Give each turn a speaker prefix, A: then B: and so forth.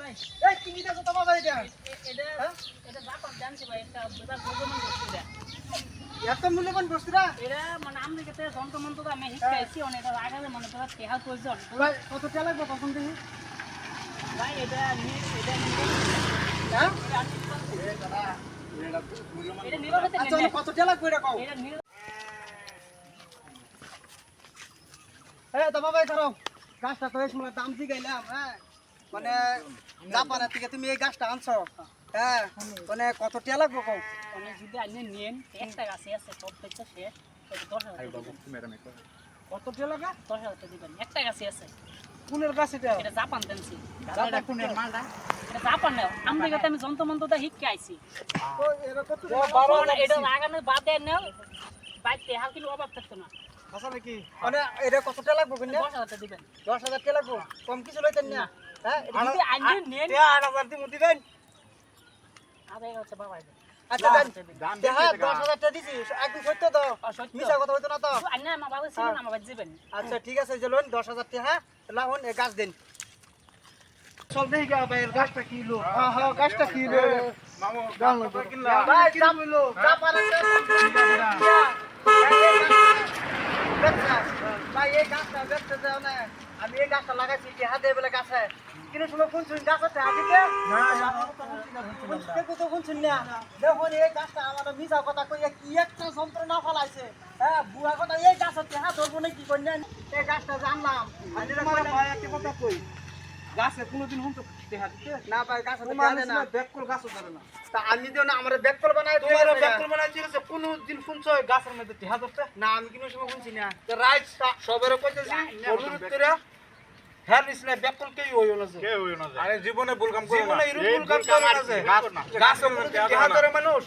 A: ভাই
B: এই কিনিটা কত বাবা এটা
A: এটা এটা জাপান জানছি ভাই এটা বেটা গগমান বস্তুটা
B: এত মূল্যবান বস্তুটা
A: এটা মানে আমি যেতে যন্ত্রমন্ত্র আমি শিখাইছি অনেক এটা লাগালে মানে তোরা কেহা প্রয়োজন
B: ভাই কত টাকা লাগবে তখন দেখি
A: ভাই এটা
B: হ্যাঁ
A: এটা নিরো হতে
B: আচ্ছা কত টাকা লাগবে এটা কও
A: এটা নিরো
B: এই তো বাবা ধরো গাছটা তো এই সময় দাম দিয়ে গেলাম হ্যাঁ মানে জাপানের থেকে তুমি এই গাছটা আনছো হ্যাঁ মানে কত টাকা লাগবে কও
A: অনেক যদি আইনে নিয়েন একটা গাছে আছে প্রত্যেকটা শেষ এটা 10,000
B: কত টাকা লাগা
A: 10,000 দিবেন একটা গাছে আছে
B: কোনের গাছ এটা
A: এটা জাপান দেনছি
B: জাপান কোনের
A: মালটা এটা জাপান না আমি যেতে আমি যন্ত্রমন্ত্রটা শিখে আইছি
B: তো এরা কত
A: এটা লাগানোর বাদে নেও বাইতে হাল কিলো অভাব থাকতো না
B: আচ্ছা নাকি মানে এটা কত টাকা লাগবে কিনা
A: 10,000 দিবেন
B: 10,000 টাকা লাগবে কম কিছু লইতেন না হ্যাঁ এটা
A: যদি আইনে নেন
B: 8,000 দিমু দিবেন
A: আদায় হচ্ছে বাবা এটা
B: আচ্ছা দেন হ্যাঁ 10,000 টাকা দিছি একদম সত্য তো মিছা কথা হইতো না তো
A: আইনে আমার বাবা ছিল না আমার বাড়ি যাবেন
B: আচ্ছা ঠিক আছে যে লোন 10,000 টাকা লাগুন এই গাছ দেন চল দেই গা ভাই গাছটা কিলো হ্যাঁ হ্যাঁ গাছটা কিলো মামু গাল কিলো ভাই দাম হইলো যা পারে ভাই এই গাছটা দেখতে যাও না আমি এই গাছটা লাগাইছি কি হাতে বলে গাছে কিন্তু সময় কোন শুন গাছ আছে হাতে না তো কোন শুন না দেখো এই গাছটা আমার মিছা কথা কইয়া কি একটা যন্ত্রণা ফলাইছে হ্যাঁ বুয়া কথা এই গাছ আছে হ্যাঁ ধরবো না কি করলেন এই গাছটা জানলাম আমি ভাই একটা কথা কই গাছে কোনোদিন হুম তো দেখা দিতে না ভাই গাছে তো জানে না ব্যাককল গাছ ধরে না তা আমি দিও না আমার ব্যাককল বানাই তোমার ব্যাককল বানাই দিছে কোনোদিন শুনছো গাছের মধ্যে দেখা ধরতে না আমি কোনো সময় শুনছি না তো রাইট সবের কইতেছি অনুরোধ করে হ্যাঁ নিছলে ব্যাককল কেই হইও না যে
C: আরে জীবনে ভুল কাম করো না
B: জীবনে এরকম ভুল কাম করে না যে গাছের মধ্যে দেখা ধরে মানুষ